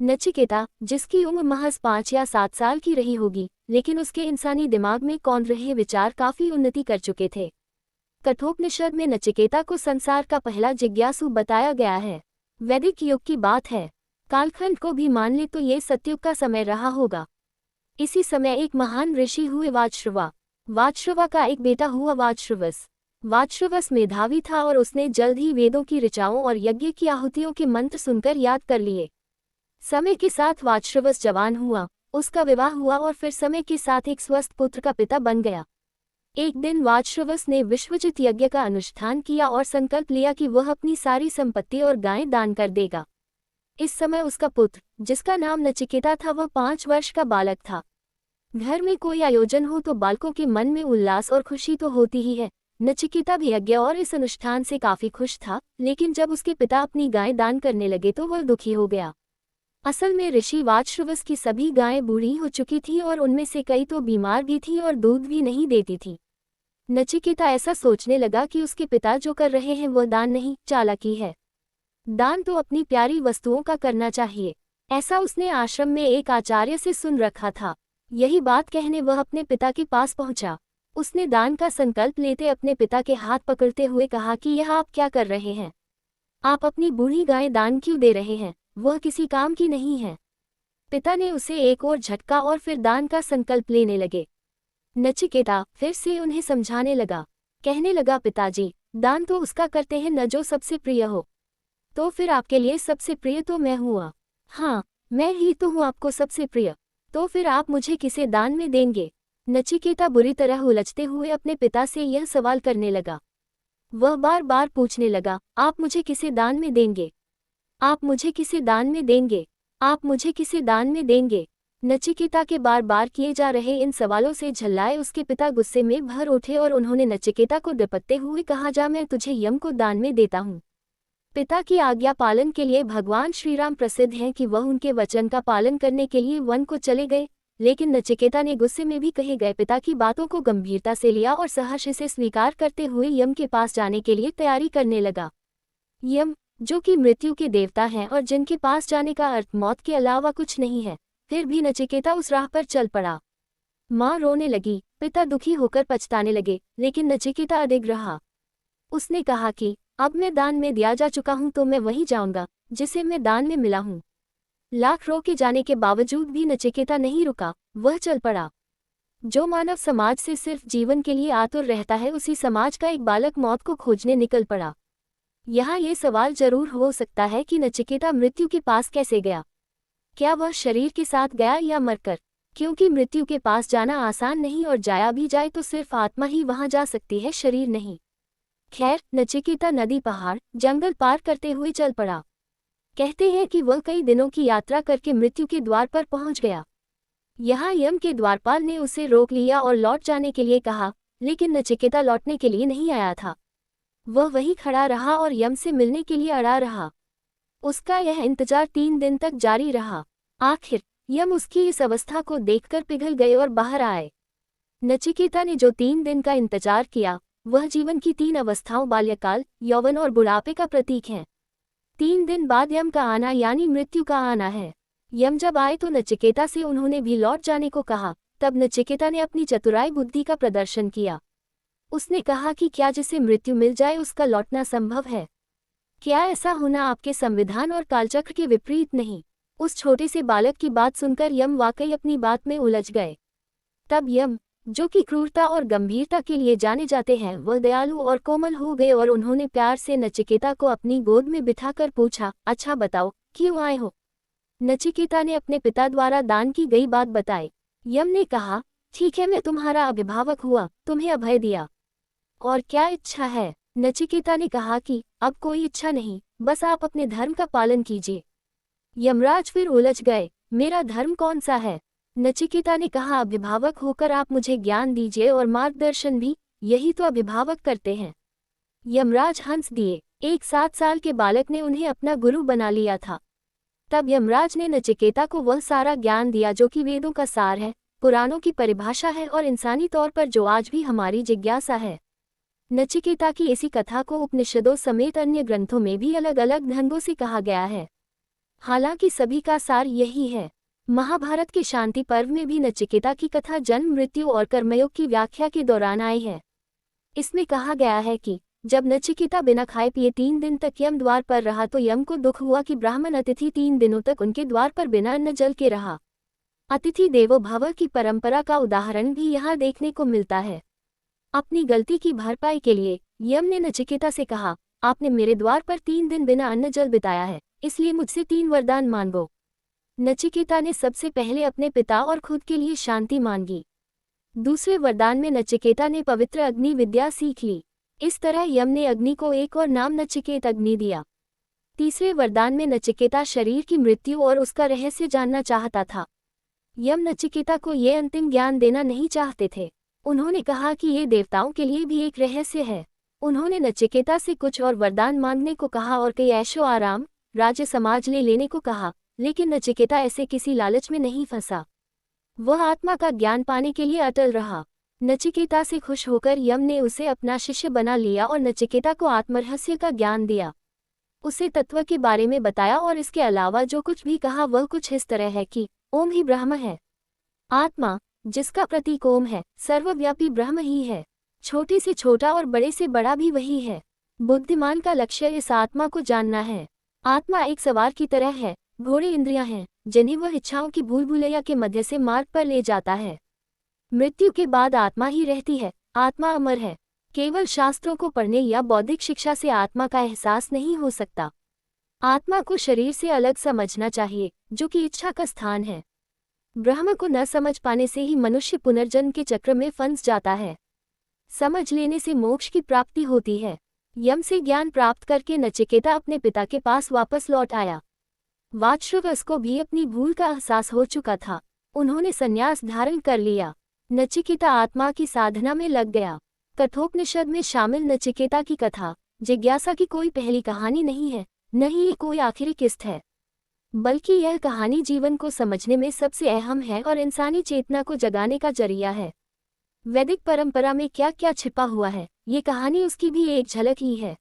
नचिकेता, जिसकी उम्र महज 5 या 7 साल की रही होगी, लेकिन उसके इंसानी दिमाग में कौंध रहे विचार काफी उन्नति कर चुके थे। कठोपनिषद में नचिकेता को संसार का पहला जिज्ञासु बताया गया है। वैदिक युग की बात है। कालखंड को भी मान ले तो ये सतयुग का समय रहा होगा। इसी समय एक महान ऋषि हुए वाजश्रवा। वाजश्रवा का एक बेटा हुआ वाजश्रवस। वाजश्रवस मेधावी था और उसने जल्द ही वेदों की ऋचाओं और यज्ञ की आहुतियों के मंत्र सुनकर याद कर लिए। समय के साथ वाजश्रवस जवान हुआ, उसका विवाह हुआ और फिर समय के साथ एक स्वस्थ पुत्र का पिता बन गया। एक दिन वाजश्रवस ने विश्वजित यज्ञ का अनुष्ठान किया और संकल्प लिया कि वह अपनी सारी संपत्ति और गायें दान कर देगा। इस समय उसका पुत्र, जिसका नाम नचिकेता था, वह 5 वर्ष का बालक था। घर में कोई आयोजन हो तो बालकों के मन में उल्लास और खुशी तो होती ही है। नचिकेता भी यज्ञ और इस अनुष्ठान से काफी खुश था, लेकिन जब उसके पिता अपनी गायें दान करने लगे तो वह दुखी हो गया। असल में ऋषि वाजश्रवस की सभी गायें बूढ़ी हो चुकी थीं और उनमें से कई तो बीमार भी थीं और दूध भी नहीं देती थीं। नचिकेता ऐसा सोचने लगा कि उसके पिता जो कर रहे हैं वह दान नहीं, चालाकी है। दान तो अपनी प्यारी वस्तुओं का करना चाहिए, ऐसा उसने आश्रम में एक आचार्य से सुन रखा था। यही बात कहने वह अपने पिता के पास पहुंचा। उसने दान का संकल्प लेते अपने पिता के हाथ पकड़ते हुए कहा कि यह आप क्या कर रहे हैं? आप अपनी बूढ़ी गाय दान क्यों दे रहे हैं? वह किसी काम की नहीं है। पिता ने उसे एक और झटका और फिर दान का संकल्प लेने लगे। नचिकेता फिर से उन्हें समझाने लगा, कहने लगा, पिताजी, दान तो उसका करते हैं न जो सबसे प्रिय हो। तो फिर आपके लिए सबसे प्रिय तो मैं हुआ। हाँ, मैं ही तो हूँ आपको सबसे प्रिय। तो फिर आप मुझे किसे दान में देंगे? नचिकेता बुरी तरह उलझते हुए अपने पिता से यह सवाल करने लगा। वह बार बार पूछने लगा, आप मुझे किसे दान में देंगे? आप मुझे किसे दान में देंगे? आप मुझे किसे दान में देंगे? नचिकेता के बार बार किए जा रहे इन सवालों से झल्लाए उसके पिता गुस्से में भर उठे और उन्होंने नचिकेता को डपटते हुए कहा, जा, मैं तुझे यम को दान में देता हूँ। पिता की आज्ञा पालन के लिए भगवान श्रीराम प्रसिद्ध हैं कि वह उनके वचन का पालन करने के लिए वन को चले गए, लेकिन नचिकेता ने गुस्से में भी कहे गए पिता की बातों को गंभीरता से लिया और सहर्ष से स्वीकार करते हुए यम के पास जाने के लिए तैयारी करने लगा। यम, जो कि मृत्यु के देवता हैं और जिनके पास जाने का अर्थ मौत के अलावा कुछ नहीं है, फिर भी नचिकेता उस राह पर चल पड़ा। माँ रोने लगी, पिता दुखी होकर पछताने लगे, लेकिन नचिकेता अडिग रहा। उसने कहा कि अब मैं दान में दिया जा चुका हूं तो मैं वहीं जाऊंगा जिसे मैं दान में मिला हूं। लाख रोके जाने के बावजूद भी नचिकेता नहीं रुका, वह चल पड़ा। जो मानव समाज से सिर्फ जीवन के लिए आतुर रहता है, उसी समाज का एक बालक मौत को खोजने निकल पड़ा। यहाँ ये सवाल जरूर हो सकता है कि नचिकेता मृत्यु के पास कैसे गया? क्या वह शरीर के साथ गया या मरकर? क्योंकि मृत्यु के पास जाना आसान नहीं और जाया भी जाए तो सिर्फ आत्मा ही वहां जा सकती है, शरीर नहीं। खैर, नचिकेता नदी, पहाड़, जंगल पार करते हुए चल पड़ा। कहते हैं कि वह कई दिनों की यात्रा करके मृत्यु के द्वार पर पहुंच गया। यहाँ यम के द्वारपाल ने उसे रोक लिया और लौट जाने के लिए कहा, लेकिन नचिकेता लौटने के लिए नहीं आया था। वह वहीं खड़ा रहा और यम से मिलने के लिए अड़ा रहा। उसका यह इंतजार 3 दिन तक जारी रहा। आखिर यम उसकी इस अवस्था को देखकर पिघल गए और बाहर आए। नचिकेता ने जो 3 दिन का इंतजार किया, वह जीवन की 3 अवस्थाओं बाल्यकाल, यौवन और बुढ़ापे का प्रतीक है। 3 दिन बाद यम का आना यानी मृत्यु का आना है। यम जब आए तो नचिकेता से उन्होंने भी लौट जाने को कहा। तब नचिकेता ने अपनी चतुराई बुद्धि का प्रदर्शन किया। उसने कहा कि क्या जिसे मृत्यु मिल जाए उसका लौटना संभव है? क्या ऐसा होना आपके संविधान और कालचक्र के विपरीत नहीं? उस छोटे से बालक की बात सुनकर यम वाकई अपनी बात में उलझ गए। तब यम, जो कि क्रूरता और गंभीरता के लिए जाने जाते हैं, वह दयालु और कोमल हो गए और उन्होंने प्यार से नचिकेता को अपनी गोद में बिठाकर पूछा, अच्छा बताओ, क्यों आए हो? नचिकेता ने अपने पिता द्वारा दान की गई बात बताई। यम ने कहा, ठीक है, मैं तुम्हारा अभिभावक हुआ, तुम्हें अभय दिया। और क्या इच्छा है? नचिकेता ने कहा कि अब कोई इच्छा नहीं, बस आप अपने धर्म का पालन कीजिए। यमराज फिर उलझ गए, मेरा धर्म कौन सा है? नचिकेता ने कहा, अभिभावक होकर आप मुझे ज्ञान दीजिए और मार्गदर्शन भी, यही तो अभिभावक करते हैं। यमराज हंस दिए। एक 7 साल के बालक ने उन्हें अपना गुरु बना लिया था। तब यमराज ने नचिकेता को वह सारा ज्ञान दिया जो कि वेदों का सार है, पुराणों की परिभाषा है और इंसानी तौर पर जो आज भी हमारी जिज्ञासा है। नचिकेता की इसी कथा को उपनिषदों समेत अन्य ग्रंथों में भी अलग अलग ढंगों से कहा गया है। हालांकि सभी का सार यही है। महाभारत के शांति पर्व में भी नचिकेता की कथा जन्म, मृत्यु और कर्मयोग की व्याख्या के दौरान आई है। इसमें कहा गया है कि जब नचिकेता बिना खाए पिए 3 दिन तक यम द्वार पर रहा तो यम को दुख हुआ कि ब्राह्मण अतिथि 3 दिनों तक उनके द्वार पर बिना अन्न जल के रहा। अतिथि देवो भव की परंपरा का उदाहरण भी यहाँ देखने को मिलता है। अपनी गलती की भरपाई के लिए यम ने नचिकेता से कहा, आपने मेरे द्वार पर 3 दिन बिना अन्न जल बिताया है, इसलिए मुझसे 3 वरदान मांगो। नचिकेता ने सबसे पहले अपने पिता और खुद के लिए शांति मांगी। दूसरे वरदान में नचिकेता ने पवित्र अग्नि विद्या सीख ली। इस तरह यम ने अग्नि को एक और नाम नचिकेत अग्नि दिया। तीसरे वरदान में नचिकेता शरीर की मृत्यु और उसका रहस्य जानना चाहता था। यम नचिकेता को ये अंतिम ज्ञान देना नहीं चाहते थे। उन्होंने कहा कि ये देवताओं के लिए भी एक रहस्य है। उन्होंने नचिकेता से कुछ और वरदान मांगने को कहा और कई ऐशो आराम, राज्य समाज ले लेने को कहा, लेकिन नचिकेता ऐसे किसी लालच में नहीं फंसा। वह आत्मा का ज्ञान पाने के लिए अटल रहा। नचिकेता से खुश होकर यम ने उसे अपना शिष्य बना लिया और नचिकेता को आत्मरहस्य का ज्ञान दिया। उसे तत्व के बारे में बताया और इसके अलावा जो कुछ भी कहा वह कुछ इस तरह है कि ओम ही ब्रह्म है। आत्मा, जिसका प्रतीक ओम है, सर्वव्यापी ब्रह्म ही है। छोटे से छोटा और बड़े से बड़ा भी वही है। बुद्धिमान का लक्ष्य इस आत्मा को जानना है। आत्मा एक सवार की तरह है। घोड़े इंद्रियां हैं जिन्हें वह इच्छाओं की भूल भुलैया के मध्य से मार्ग पर ले जाता है। मृत्यु के बाद आत्मा ही रहती है। आत्मा अमर है। केवल शास्त्रों को पढ़ने या बौद्धिक शिक्षा से आत्मा का एहसास नहीं हो सकता। आत्मा को शरीर से अलग समझना चाहिए, जो कि इच्छा का स्थान है। ब्रह्म को न समझ पाने से ही मनुष्य पुनर्जन्म के चक्र में फंस जाता है। समझ लेने से मोक्ष की प्राप्ति होती है। यम से ज्ञान प्राप्त करके नचिकेता अपने पिता के पास वापस लौट आया। वात्स्रुवस को भी अपनी भूल का एहसास हो चुका था। उन्होंने संन्यास धारण कर लिया। नचिकेता आत्मा की साधना में लग गया। कठोपनिषद में शामिल नचिकेता की कथा जिज्ञासा की कोई पहली कहानी नहीं है, न ही ये कोई आखिरी किस्त है, बल्कि यह कहानी जीवन को समझने में सबसे अहम है और इंसानी चेतना को जगाने का जरिया है। वैदिक परंपरा में क्या क्या छिपा हुआ है, ये कहानी उसकी भी एक झलक ही है।